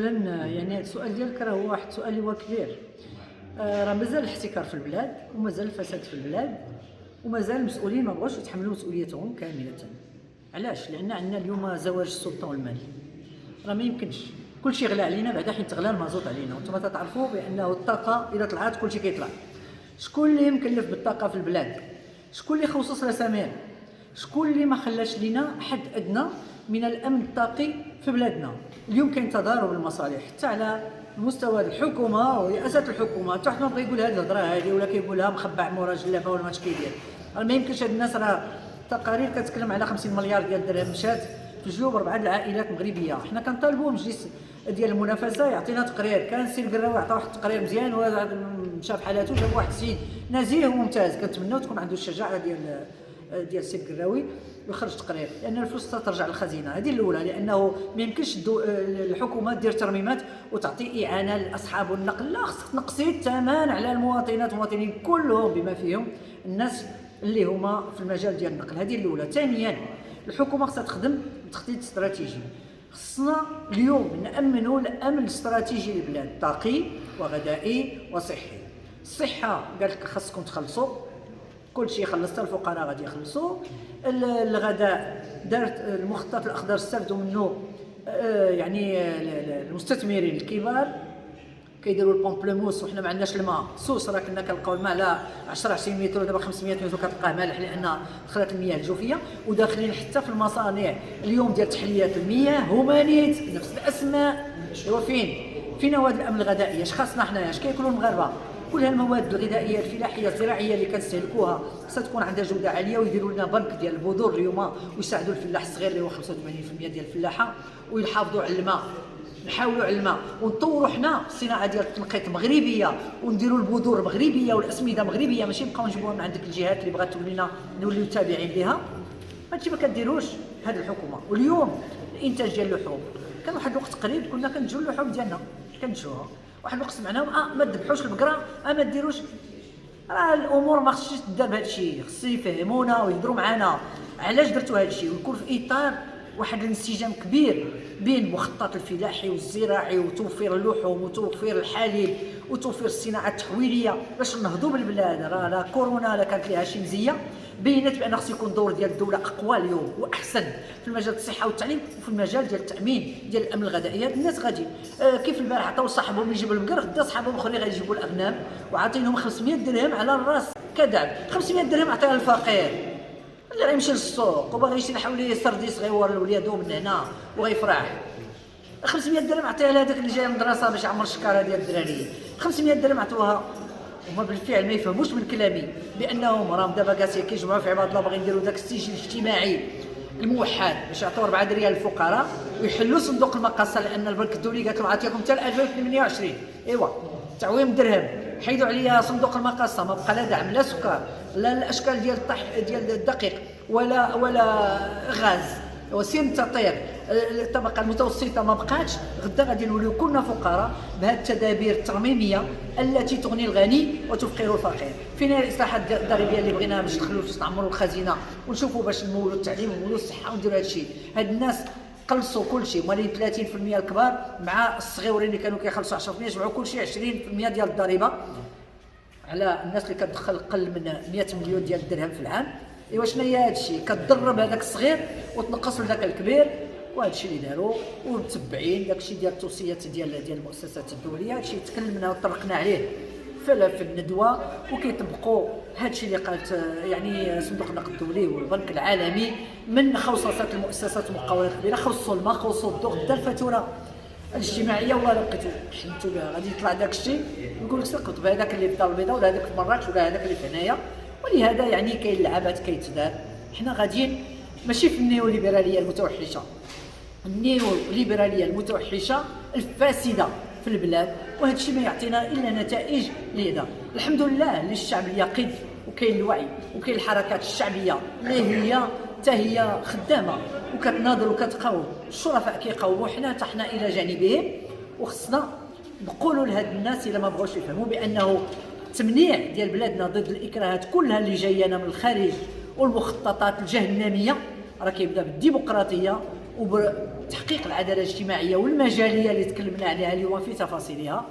يعني هذا السؤال ديالك راه هو واحد السؤال اللي هو كبير. راه مازال الاحتكار في البلاد ومازال الفساد في البلاد ومازال المسؤولين ما بغاوش يتحملوا مسؤوليتهم كامله. علاش؟ لان عندنا اليوم زواج السلطه والمال. راه ما يمكنش كلشي غلى علينا بعدا حيت غلى المازوت علينا، وانتم تعرفوا بانه الطاقه اذا طلعت كلشي كيطلع. شكون اللي مكلف بالطاقه في البلاد؟ شكون اللي خصص رسامير؟ شكون اللي ما خلاش لينا حد ادنى من الامن الطاقي في بلادنا؟ اليوم كاين تضارب المصالح حتى على مستوى الحكومه ورئاسه الحكومه، حتى واحد ما بغى يقول هذه الهضره هذه ولا كيقولها مخبع مورا جلابه ولا ما كيدير. ما يمكنش هاد الناس، راه تقارير كتكلم على 50 مليار ديال الدرهم مشات في جيوب 4 العائلات مغربيه. حنا كنطالبوا مجلس ديال المنافسه يعطينا تقرير. كان السي القراوي عطى واحد التقرير مزيان ومشى في حالاته، جاب واحد السيد نزيه وممتاز. كنتمناو تكون عنده الشجاعه ديال السي القراوي ويخرج تقرير، لان الفلوس ترجع للخزينه. هذه الاولى، لانه ما يمكنش الحكومه دير ترميمات وتعطي اعانه لاصحاب النقل. لا، خصك تنقصي الثمن على المواطنين كلهم بما فيهم الناس اللي هما في المجال ديال النقل. هذه الاولى. ثانيا، الحكومه خصها تخدم بتخطيط استراتيجي. خصنا اليوم نامنوا الامن الاستراتيجي للبلاد، طاقي وغذائي وصحي. الصحه قال لك خاصكم تخلصوا كل شيء، خلصتها الفقراء غادي يخلصوا. الغذاء دارت المخطط الاخضر استفدوا منه يعني المستثمرين الكبار كيديروا البومبلوموس، وحنا ما عندناش الماء. سوس راه كنا كنلقاو الماء على 10 20 متر، ودابا 500 متر كتلقاه مالح لان دخلت المياه الجوفيه. وداخلين حتى في المصانع اليوم ديال تحليه المياه هومانيت نفس الاسماء. ايوا فين مواد الامن الغذائي؟ اش خاصنا حنايا؟ اش كياكلوا المغاربه؟ كل هالمواد الغذائيه الفلاحيه الزراعيه اللي كنستهلكوها خصها تكون عندها جوده عاليه، ويديروا لنا بنك ديال البذور اليوم ويساعدوا الفلاح الصغير اللي هو 85% ديال الفلاحه، ويحافظوا على الماء. نحاولوا على الماء ونطوروا حنا الصناعه ديال التنقيط مغربيه، ونديروا البذور مغربيه والاسمده مغربيه، ماشي نبقاو نجيبوها من عندك الجهات اللي بغات تولينا نوليو تابعين لها. هادشي ما كديروش هذه الحكومه. واليوم الانتاج ديال اللحوم، كان واحد الوقت قريب كنا كنتجوا اللحوم ديالنا كنتجوها، واحد الوقت سمعناهم ما تذبحوش البقره، ما ديروش. راه الامور ما خصش تدار بهذا الشيء، خص يفهمونا ويهضروا معنا علاش درتوا هذا الشيء، ويكون في اطار واحد الانسجام كبير بين المخطط الفلاحي والزراعي وتوفير اللحوم وتوفير الحليب وتوفير الصناعه التحويليه باش نهضوا بالبلاد. راه لا كورونا لا كانت ليها شي مزيه، بينت بان خص يكون دور ديال الدوله اقوى اليوم واحسن في المجال الصحه والتعليم وفي المجال ديال التامين ديال الامن الغذائي. هاد الناس غادي كيف البارح عطاو صاحبهم يجيبوا البقر، غدا صحابهم اخرين غادي يجيبوا الاغنام وعاطينهم 500 درهم على الراس كدعم. 500 درهم عطيها للفقير اللي غيمشي للسوق وباغي يشري حولي سرديس غيور لوليدو من هنا وغيفرح. 500 درهم عطيها لهذاك اللي جاي من المدرسه باش يعمر الشكاره ديال الدراري. 500 درهم عطوها هما بالفعل ما يفهموش من كلامي بانهم راهم دابا جالسين كيجمعوا في عباد الله باغيين يديروا داك السجل الاجتماعي الموحد باش يعطيو 4 ريال للفقراء ويحلوا صندوق المقاصه، لان البنك الدولي قالت لهم عطيكم حتى 2028. ايوا تعويم الدرهم، حيدوا عليا صندوق المقاصه، ما بقى لا دعم لا سكر لا الاشكال ديال الدقيق ولا غاز وسين تطير. الطبقه المتوسطه ما بقاتش. غدا غادي نوليو كلنا فقراء بهذه التدابير الترميميه التي تغني الغني وتفقر الفقير. فين الاصلاحات الضريبيه اللي بغيناها باش ندخلوا باش نعمروا الخزينه ونشوفوا باش نمولوا التعليم ونمولوا الصحه ونديروا هذا الشيء؟ هاد الناس قلصوا كل شيء، مالين 30% الكبار مع الصغيورين اللي كانوا كيخلصوا 10% جمعوا كل شيء 20% ديال الضريبه على الناس اللي كتدخل اقل من 100 مليون ديال الدرهم في العام. ايوا شنو هي هذا الشيء؟ كتضرب هذاك الصغير وتنقص لذاك الكبير. وهذا الشيء اللي داروا ومتبعين داك الشيء ديال التوصيات ديال المؤسسات الدوليه. هذا الشيء تكلمنا وطرقنا عليه في الندوه وكيطبقوا هذا الشيء اللي قالت يعني صندوق النقد الدولي والبنك العالمي من خوصصات المؤسسات المقاولات الكبيره. خوصوا الماء، خوصوا الضوء، غدا الفاتوره الاجتماعيه والله لقيتو حنتو بها غادي يطلع داك الشيء يقول لك سقط بهذاك اللي في الدار البيضاء ولا هذاك في مراكش ولا هذاك اللي في هنايا. ولهذا يعني كاين اللعبات كيتدار. حنا غاديين ماشي في النيوليبراليه المتوحشه، النيوليبراليه المتوحشه الفاسده في البلاد، وهذا الشيء ما يعطينا الا نتائج ليدا. الحمد لله للشعب اليقظ وكاين الوعي وكاين الحركات الشعبيه اللي هي حتى هي خدامه وكتناضل وكتقاوم. الشرفاء كيقاوموا، حنا تحنا الى جانبهم. وخصنا نقولوا لهاد الناس الا ما بغاوش يفهموا بانه التمنيع ديال بلادنا ضد الاكراهات كلها اللي جايانا من الخارج والمخططات الجهنميه راه كيبدا بالديمقراطيه وبتحقيق العداله الاجتماعيه والمجاليه اللي تكلمنا عليها اليوم في تفاصيلها.